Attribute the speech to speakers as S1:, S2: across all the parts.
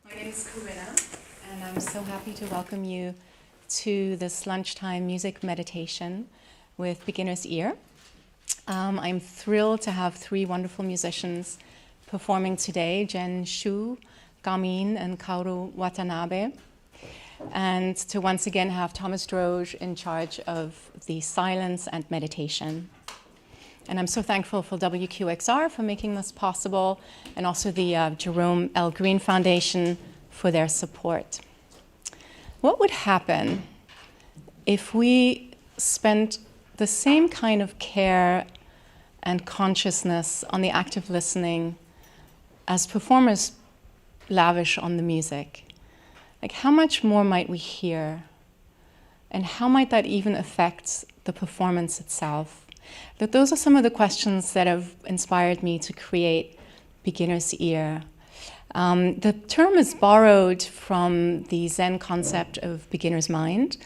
S1: My name is Corinna, and I'm so happy to welcome you to this lunchtime music meditation with Beginner's Ear. I'm thrilled to have three wonderful musicians performing today, Shyu, Gamin, and Kaoru Watanabe, and to once again have Thomas Droge in charge of the silence and meditation. And I'm so thankful for WQXR for making this possible, and also the Jerome L. Greene Foundation for their support. What would happen if we spent the same kind of care and consciousness on the act of listening as performers lavish on the music? Like, how much more might we hear? And how might that even affect the performance itself? That those are some of the questions that have inspired me to create Beginner's Ear. The term is borrowed from the Zen concept of beginner's mind,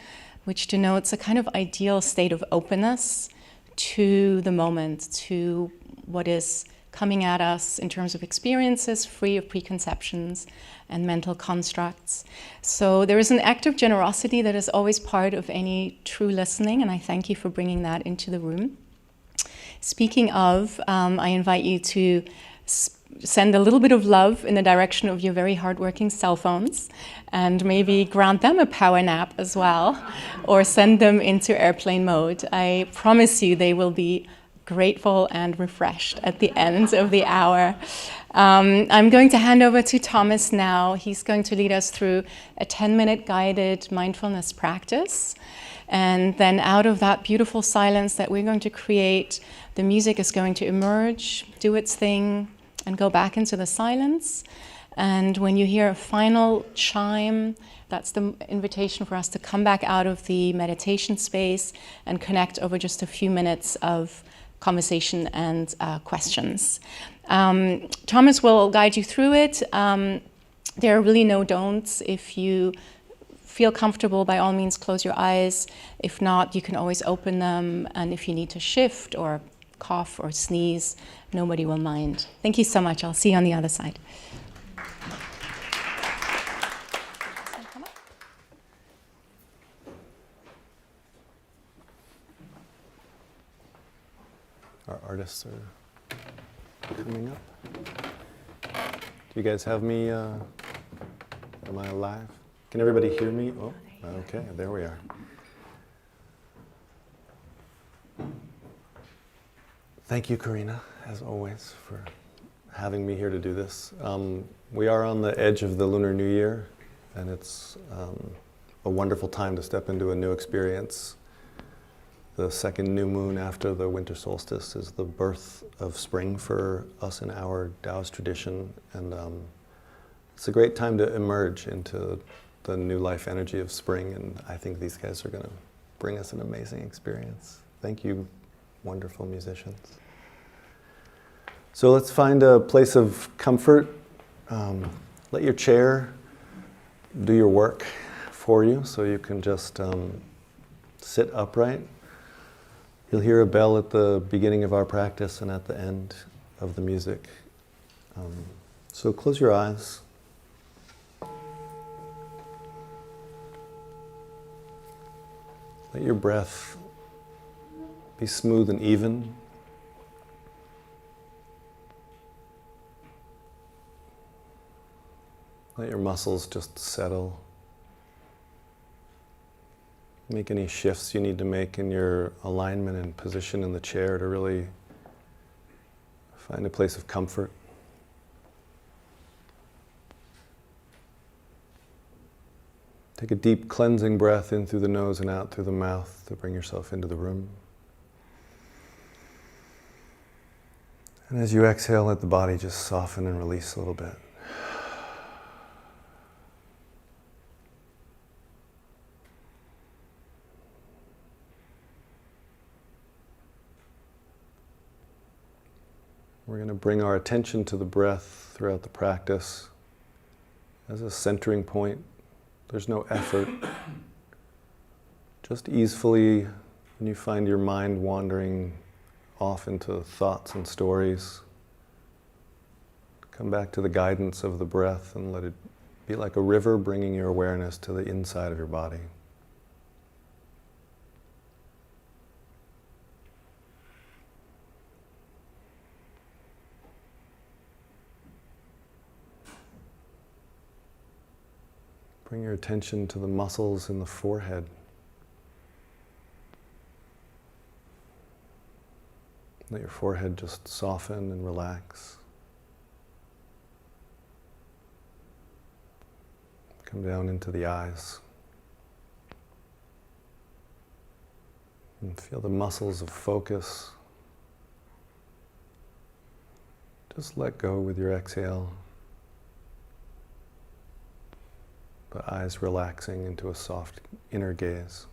S1: which denotes a kind of ideal state of openness to the moment, to what is coming at us in terms of experiences free of preconceptions and mental constructs. So there is an act of generosity that is always part of any true listening, and I thank you for bringing that into the room. Speaking of, I invite you to send a little bit of love in the direction of your very hardworking cell phones, and maybe grant them a power nap as well, or send them into airplane mode. I promise you they will be grateful and refreshed at the end of the hour. I'm going to hand over to Thomas now. He's going to lead us through a 10-minute guided mindfulness practice. And then out of that beautiful silence that we're going to create, the music is going to emerge, do its thing, and go back into the silence. And when you hear a final chime, that's the invitation for us to come back out of the meditation space and connect over just a few minutes of conversation and questions. Thomas will guide you through it. There are really no don'ts. If you feel comfortable, by all means, close your eyes. If not, you can always open them. And if you need to shift or cough or sneeze, nobody will mind. Thank you so much. I'll see you on the other side.
S2: Our artists are coming up. Do you guys have me? Am I alive? Can everybody hear me? Oh, okay, there we are. Thank you, Corinna, as always, for having me here to do this. We are on the edge of the Lunar New Year, and it's a wonderful time to step into a new experience. The second new moon after the winter solstice is the birth of spring for us in our Taoist tradition, and it's a great time to emerge into the new life energy of spring, and I think these guys are going to bring us an amazing experience. Thank you, wonderful musicians. So let's find a place of comfort. Let your chair do your work for you, so you can just sit upright. You'll hear a bell at the beginning of our practice and at the end of the music. So close your eyes. Let your breath be smooth and even. Let your muscles just settle. Make any shifts you need to make in your alignment and position in the chair to really find a place of comfort. Take a deep cleansing breath in through the nose and out through the mouth to bring yourself into the room. And as you exhale, let the body just soften and release a little bit. We're going to bring our attention to the breath throughout the practice as a centering point. There's no effort. Just easefully, when you find your mind wandering off into thoughts and stories, come back to the guidance of the breath and let it Be like a river bringing your awareness to the inside of your body. Bring your attention to the muscles in the forehead. Let your forehead just soften and relax. Come down into the eyes. And feel the muscles of focus. Just let go with your exhale. The eyes relaxing into a soft inner gaze.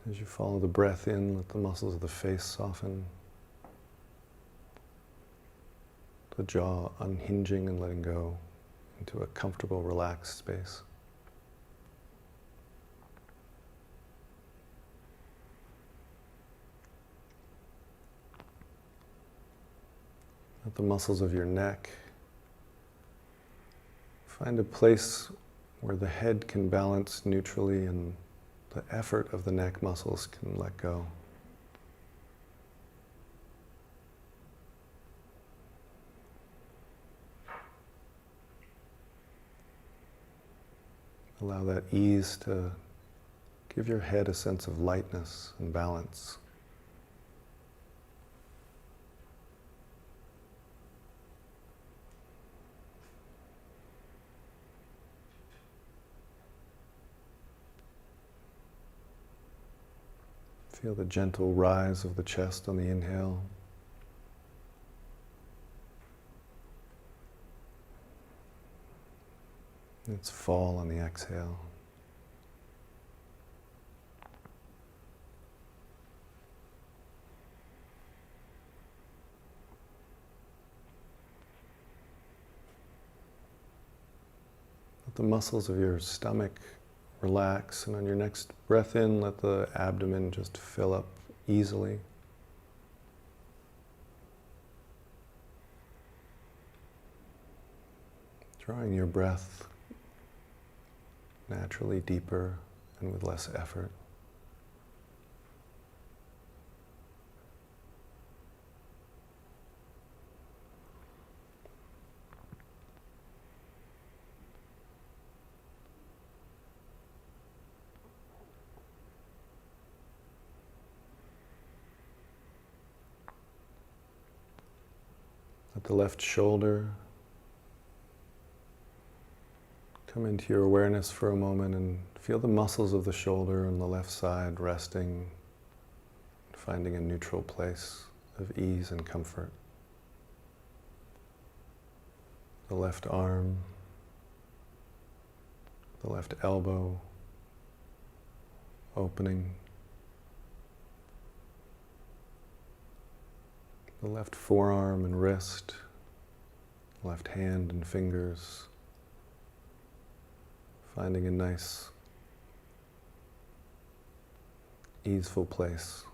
S2: As you follow the breath in, let the muscles of the face soften. The jaw unhinging and letting go into a comfortable, relaxed space. Let the muscles of your neck find a place where the head can balance neutrally and the effort of the neck muscles can let go. Allow that ease to give your head a sense of lightness and balance. Feel the gentle rise of the chest on the inhale. Its fall on the exhale. Let the muscles of your stomach relax, and on your next breath in, let the abdomen just fill up easily. Drawing your breath naturally deeper and with less effort. Let the left shoulder come into your awareness for a moment and feel the muscles of the shoulder on the left side resting, finding a neutral place of ease and comfort. The left arm, the left elbow opening, the left forearm and wrist, left hand and fingers, finding a nice, easeful place.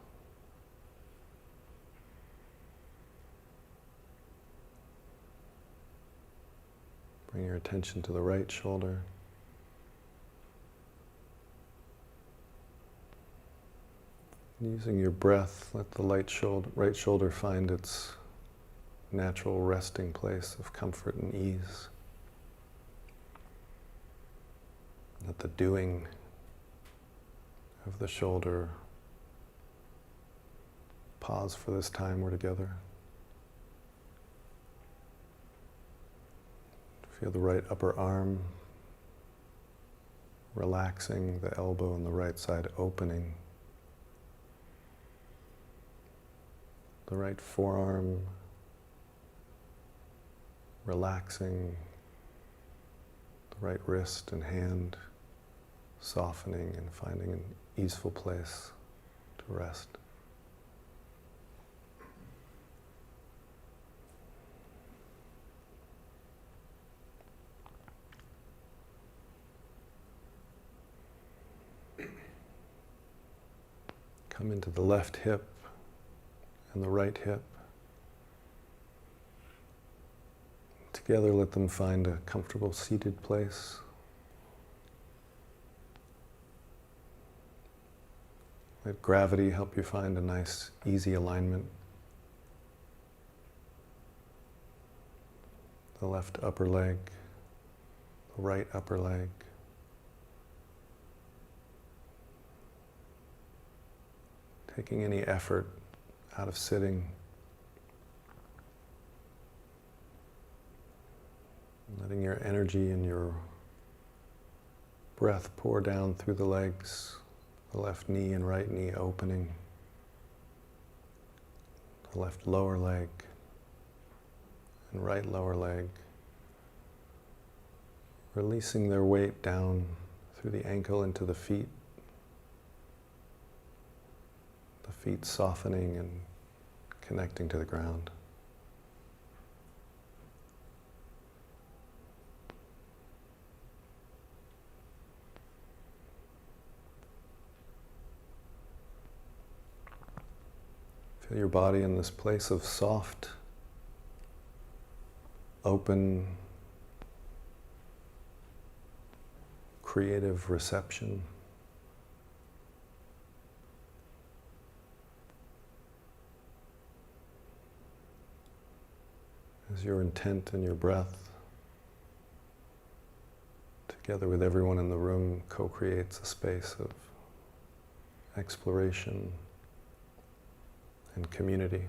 S2: Bring your attention to the right shoulder. Using your breath, let the right shoulder find its natural resting place of comfort and ease. Let the doing of the shoulder pause for this time we're together. Feel the right upper arm relaxing, the elbow on the right side opening. The right forearm relaxing, the right wrist and hand softening and finding an easeful place to rest. Come into the left hip and the right hip. Together, let them find a comfortable seated place. Let gravity help you find a nice, easy alignment. The left upper leg, the right upper leg. Taking any effort out of sitting. Letting your energy and your breath pour down through the legs, the left knee and right knee opening, the left lower leg and right lower leg, releasing their weight down through the ankle into the feet softening and connecting to the ground. Feel your body in this place of soft, open, creative reception. As your intent and your breath, together with everyone in the room, co-creates a space of exploration and community.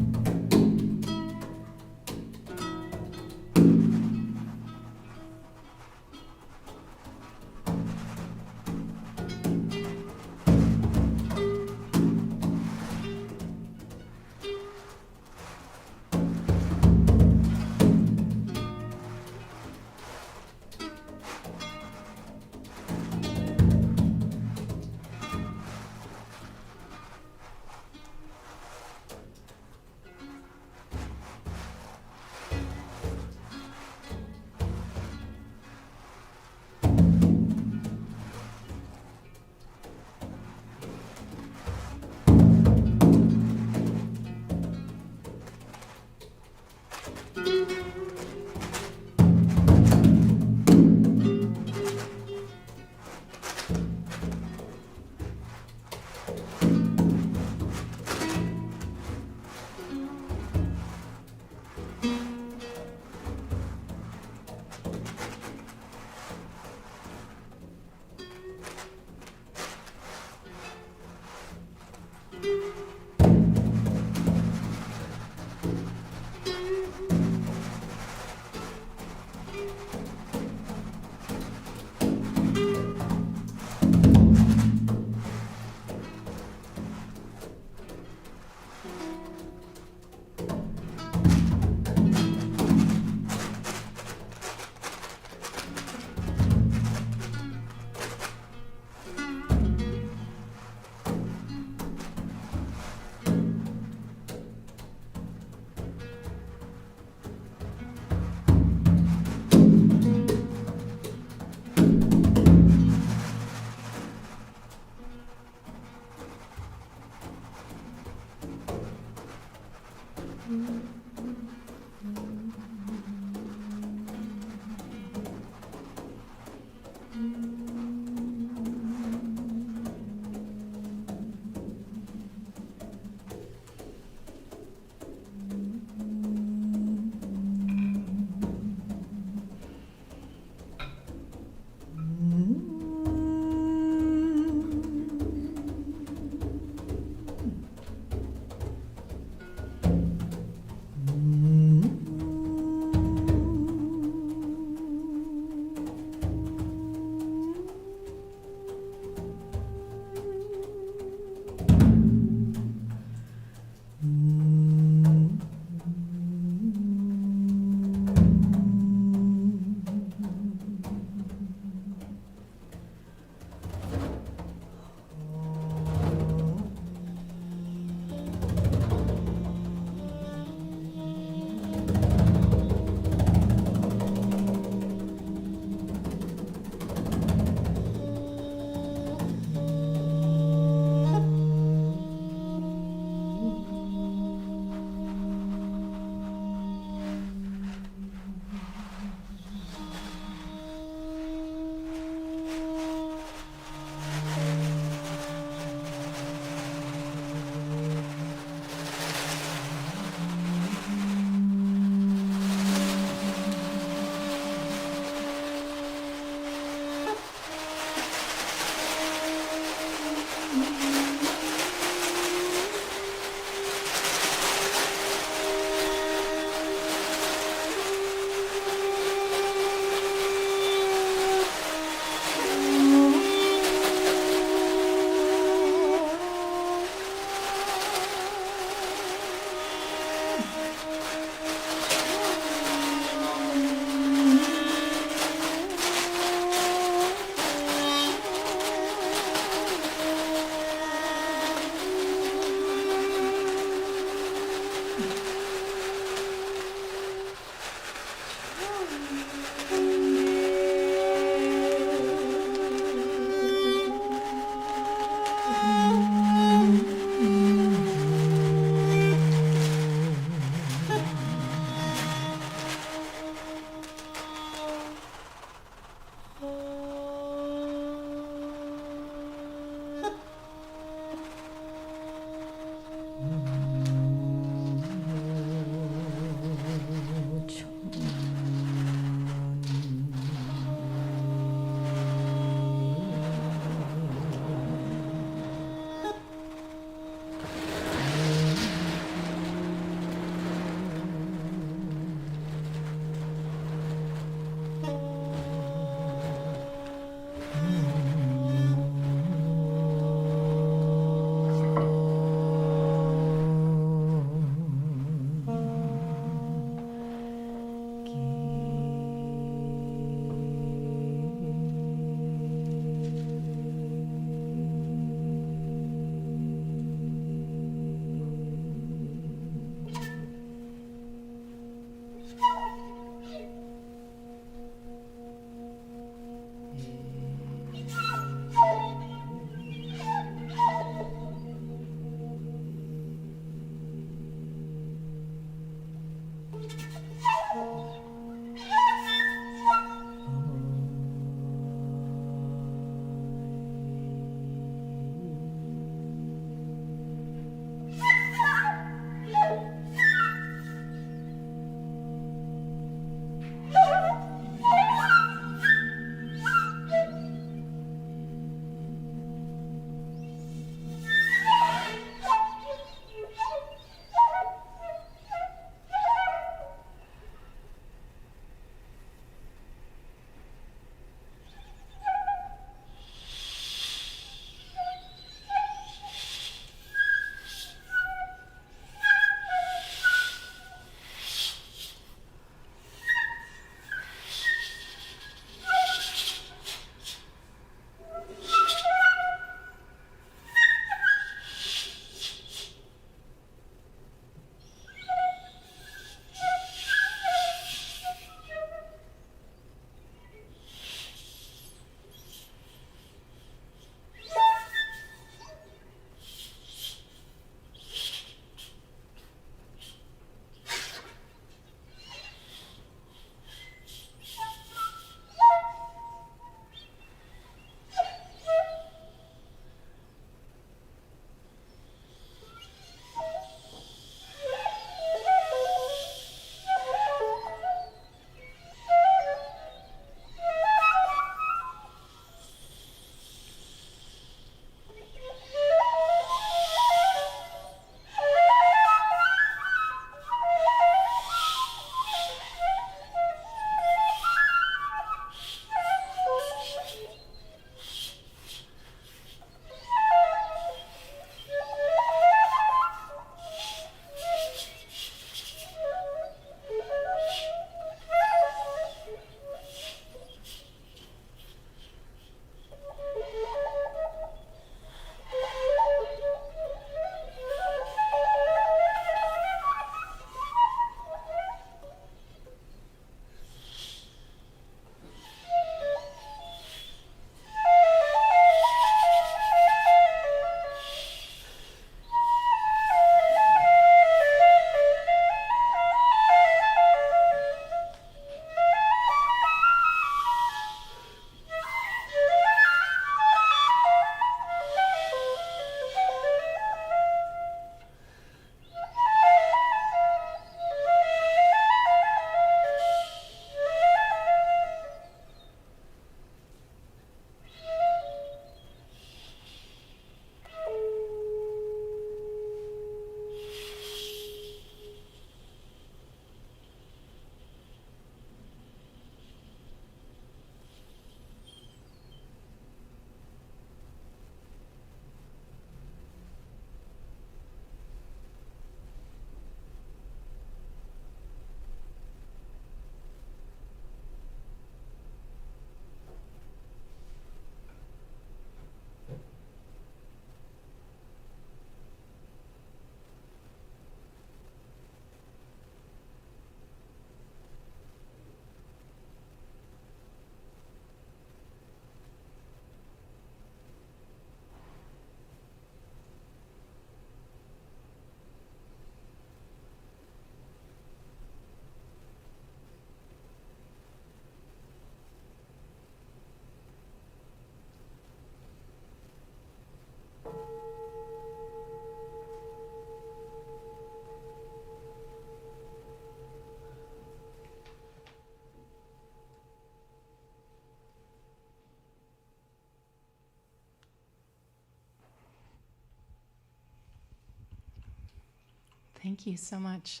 S1: Thank you so much.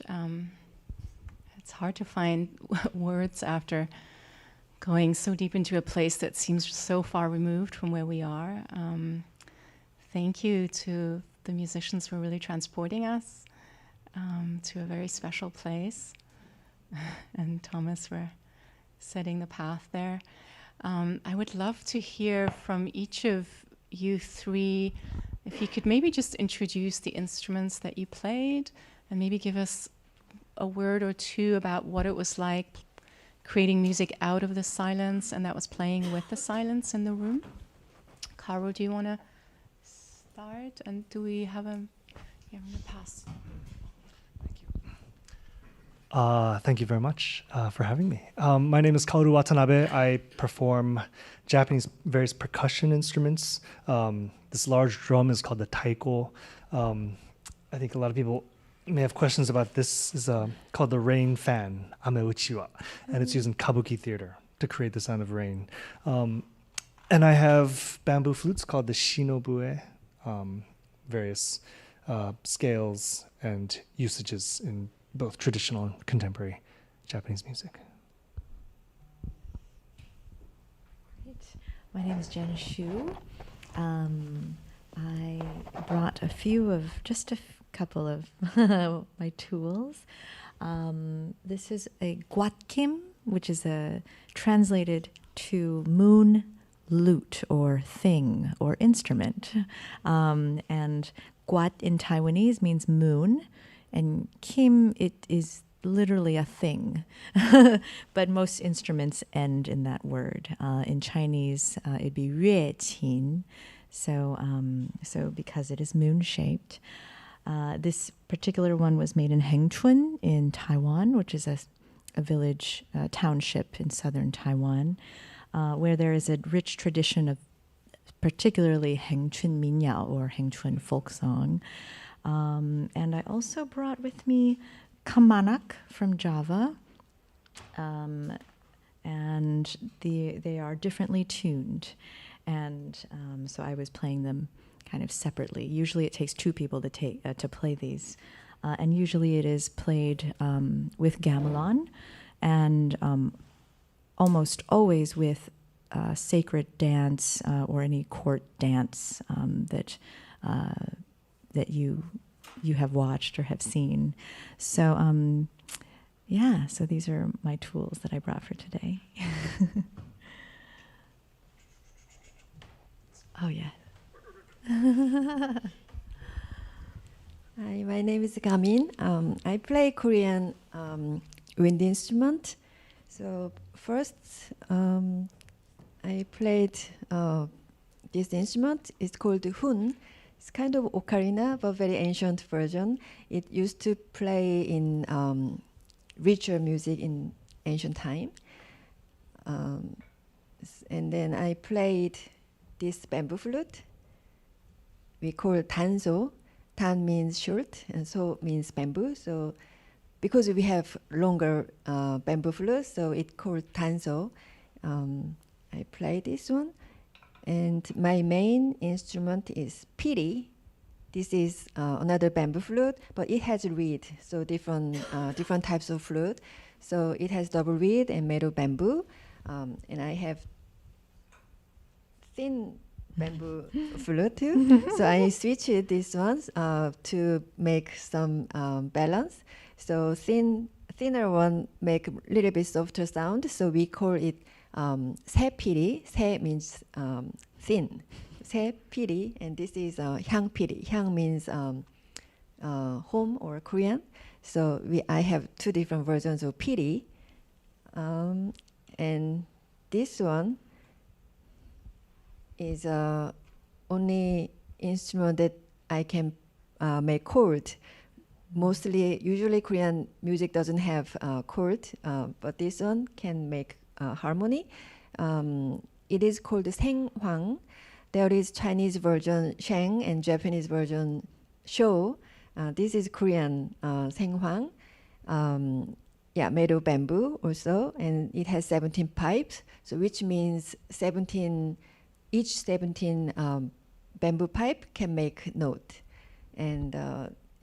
S1: It's hard to find words after going so deep into a place that seems so far removed from where we are. Thank you to the musicians for really transporting us to a very special place. And Thomas for setting the path there. I would love to hear from each of you three, if you could maybe just introduce the instruments that you played and maybe give us a word or two about what it was like creating music out of the silence and that was playing with the silence in the room. Kaoru, do you want to start? And do we have a... Yeah, I'm going to pass.
S3: Thank you very much for having me. My name is Kaoru Watanabe. I perform Japanese various percussion instruments. This large drum is called the taiko. I think a lot of people may have questions about this. Is called the rain fan, ameuchiwa, and it's used in kabuki theater to create the sound of rain. And I have bamboo flutes called the shinobue, various scales and usages in both traditional and contemporary Japanese music.
S4: My name is Shyu. I brought just a couple of my tools. This is a gwatkim, which is translated to moon lute or thing or instrument. And gwat in Taiwanese means moon, and kim, it is literally a thing. But most instruments end in that word. In Chinese, it'd be yue qin. So because it is moon-shaped. This particular one was made in Hengchun in Taiwan, which is a village, township in southern Taiwan, where there is a rich tradition of particularly Hengchun minyao or Hengchun folk song. And I also brought with me kamanak from Java, and they are differently tuned. And so I was playing them kind of separately. Usually it takes two people to play these. And usually it is played with gamelan and almost always with sacred dance or any court dance that you have watched or have seen. So so these are my tools that I brought for today. Oh, yeah.
S5: Hi, my name is Gamin. I play Korean wind instrument. So first, I played this instrument. It's called hun. It's kind of ocarina, but very ancient version. It used to play in ritual music in ancient time. And then I played this bamboo flute. We call danso. Dan means short, and so means bamboo. So because we have longer bamboo flute, so it's called danso. I play this one. And my main instrument is piri. This is another bamboo flute, but it has a reed, so different types of flute. So it has double reed and made of bamboo. And I have thin bamboo flute too. So I switched these ones to make some balance. So thinner one make a little bit softer sound. So we call it 새피리. 새 means thin. 새피리, and this is 향피리. 향 means home or Korean. So I have two different versions of piri. And this one is only instrument that I can make chord. Usually Korean music doesn't have chord, but this one can make harmony. It is called 생황. There is Chinese version sheng and Japanese version sho. This is Korean 생황. Made of bamboo also, and it has 17 pipes, so which means each 17 bamboo pipe can make note. And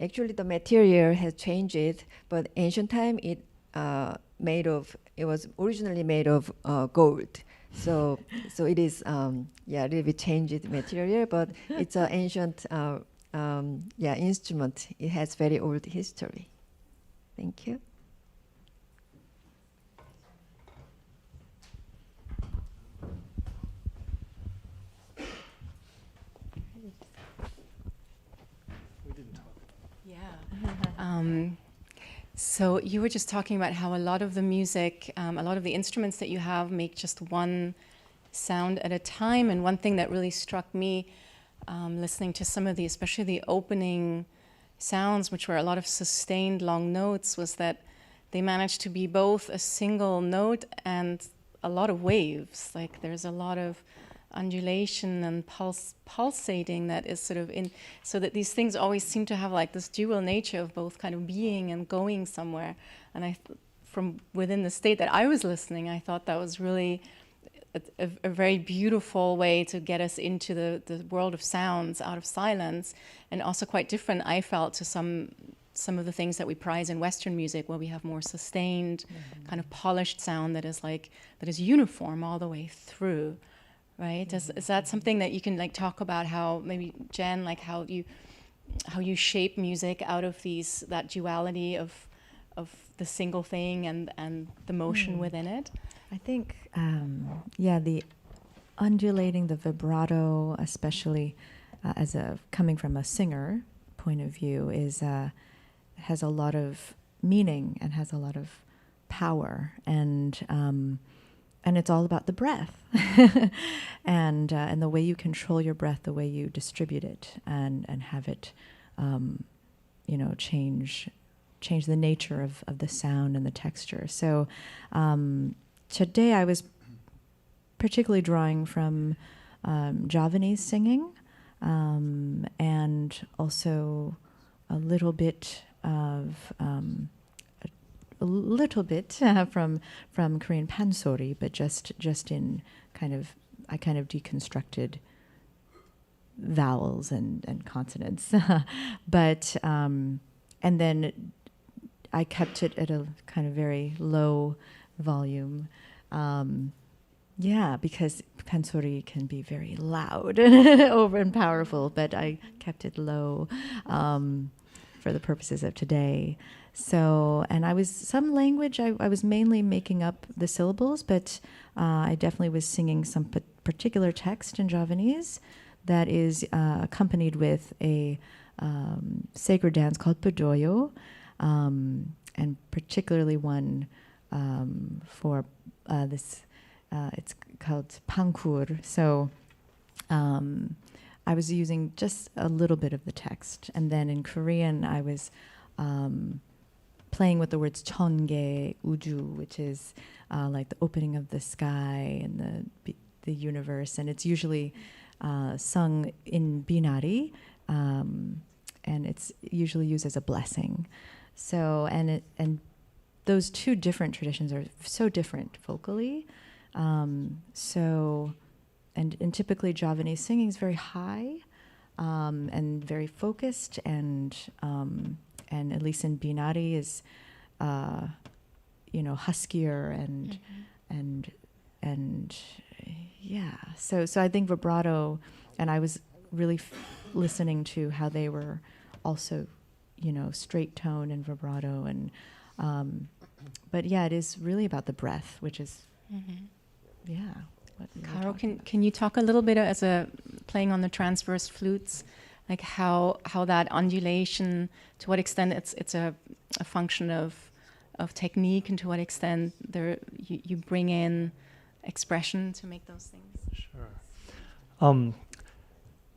S5: actually the material has changed, but ancient time it was originally made of gold. So it is a little bit changed material, but it's an ancient instrument. It has very old history. Thank you.
S1: Yeah. So you were just talking about how a lot of the music, a lot of the instruments that you have make just one sound at a time. And one thing that really struck me listening to some of the, especially the opening sounds, which were a lot of sustained long notes, was that they managed to be both a single note and a lot of waves. Like there's a lot of undulation and pulsating that is sort of in, so that these things always seem to have like this dual nature of both kind of being and going somewhere. And from within the state that I was listening, I thought that was really a very beautiful way to get us into the world of sounds out of silence, and also quite different, I felt, to some of the things that we prize in Western music, where we have more sustained, kind of polished sound that is uniform all the way through. Right? Is that something that you can like talk about, how maybe Jen, like how you shape music out of that duality of the single thing and the motion within it?
S4: I think, the undulating, the vibrato, especially coming from a singer point of view, has a lot of meaning and has a lot of power, and it's all about the breath and the way you control your breath, the way you distribute it, and have it, change the nature of the sound and the texture. So today I was particularly drawing from Javanese singing, and also a little bit from Korean pansori, but just in I kind of deconstructed vowels and consonants, but and then I kept it at a kind of very low volume, because pansori can be very loud over and powerful, but I kept it low for the purposes of today. So, and I was mainly making up the syllables, but I definitely was singing some particular text in Javanese that is accompanied with a sacred dance called Pudoyo, and particularly one for this, it's called Pangkur. So I was using just a little bit of the text. And then in Korean, I was playing with the words chonge, uju, which is like the opening of the sky and the universe. And it's usually sung in binari, and it's usually used as a blessing. So, and those two different traditions are so different vocally. And typically Javanese singing is very high and very focused, and at least in binari is huskier and So I think vibrato, and I was really listening to how they were also straight tone and vibrato, and but it is really about the breath, which is what we were
S1: Kaoru,
S4: talking about.
S1: can you talk a little bit as playing on the transverse flutes, like how that undulation, to what extent it's a function of technique, and to what extent you bring in expression to make those things?
S3: Sure.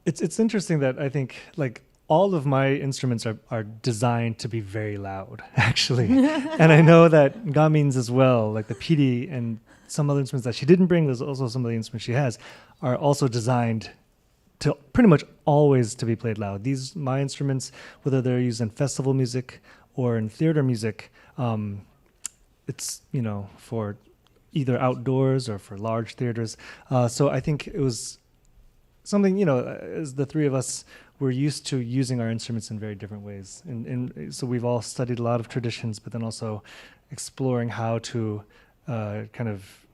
S3: It's interesting that I think like all of my instruments are designed to be very loud, actually. And I know that Gamin's as well, like the PD and some other instruments that she didn't bring, there's also some of the instruments she has, are also designed to pretty much always to be played loud. My instruments, whether they're used in festival music or in theater music, it's, for either outdoors or for large theaters. So I think it was something, as the three of us we're used to using our instruments in very different ways. And so we've all studied a lot of traditions, but then also exploring how to kind of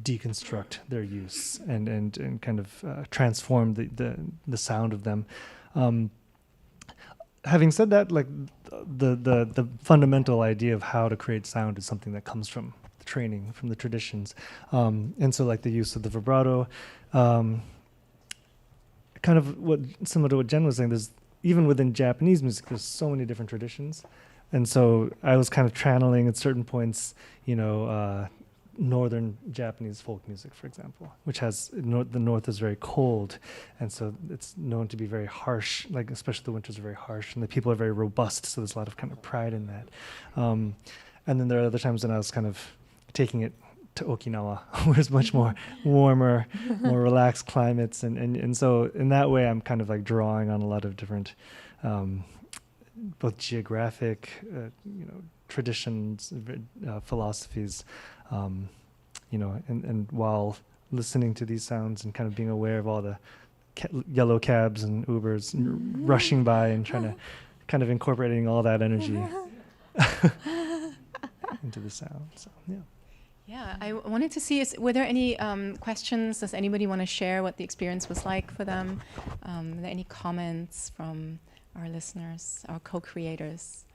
S3: deconstruct their use and kind of transform the sound of them. Having said that, like the fundamental idea of how to create sound is something that comes from the training, from the traditions. And so like the use of the vibrato, kind of similar to what Jen was saying, there's even within Japanese music, there's so many different traditions. And so I was kind of channeling at certain points, northern Japanese folk music, for example, which has, the north is very cold. And so it's known to be very harsh, like especially the winters are very harsh and the people are very robust. So there's a lot of kind of pride in that. And then there are other times when I was kind of taking it to Okinawa, where it's much more warmer, more relaxed climates. And so in that way, I'm kind of like drawing on a lot of different, both geographic, traditions, philosophies, and while listening to these sounds and kind of being aware of all the yellow cabs and Ubers rushing by and trying to kind of incorporating all that energy into the sound. So, yeah.
S1: Yeah, I wanted to see, were there any questions? Does anybody want to share what the experience was like for them? Are there any comments from our listeners, our co-creators?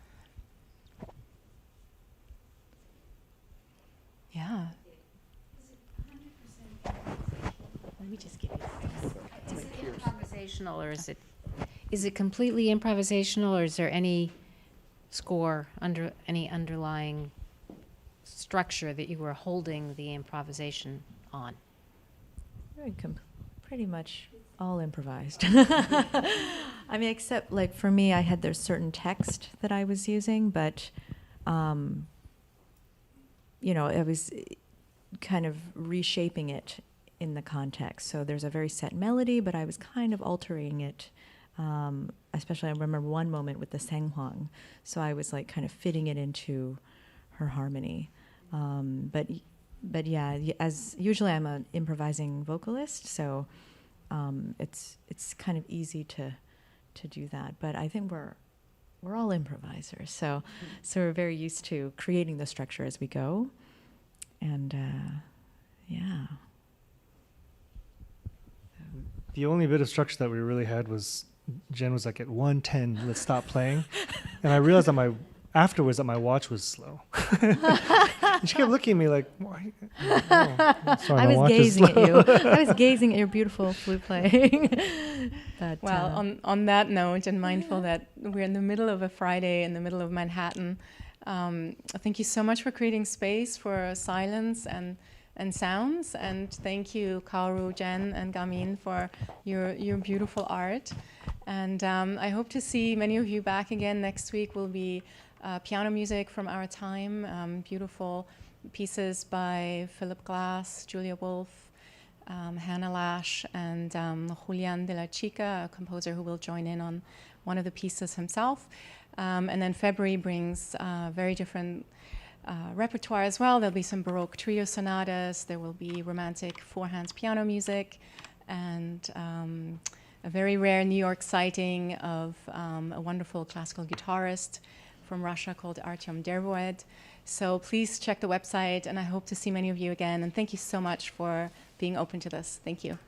S1: Yeah. Let me just give you this.
S6: Is it improvisational, or is it completely improvisational, or is there any score, any underlying structure that you were holding the improvisation on?
S4: Pretty much all improvised. I mean, except like for me, there's certain text that I was using, but I was kind of reshaping it in the context. So there's a very set melody, but I was kind of altering it. Especially I remember one moment with the Senghuang. So I was like kind of fitting it into her harmony. But yeah, as usually I'm an improvising vocalist, so it's kind of easy to do that. But I think we're all improvisers, so we're very used to creating the structure as we go, and yeah.
S3: The only bit of structure that we really had was Jen was like, at 1:10, let's stop playing, and I realized afterwards that my watch was slow. And she kept looking at me like, why? Sorry,
S4: I was gazing at you. I was gazing at your beautiful flute playing. But,
S1: well, on that note, and mindful that we're in the middle of a Friday in the middle of Manhattan, thank you so much for creating space for silence and sounds. And thank you, Kaoru, Jen, and Gamin, for your beautiful art. And I hope to see many of you back again next week. Will be piano music from our time, beautiful pieces by Philip Glass, Julia Wolf, Hannah Lash, and Julian de la Chica, a composer who will join in on one of the pieces himself. And then February brings very different repertoire as well. There'll be some Baroque trio sonatas, there will be romantic four-hands piano music, and a very rare New York sighting of a wonderful classical guitarist from Russia called Artyom Dervoed. So please check the website, and I hope to see many of you again. And thank you so much for being open to this. Thank you.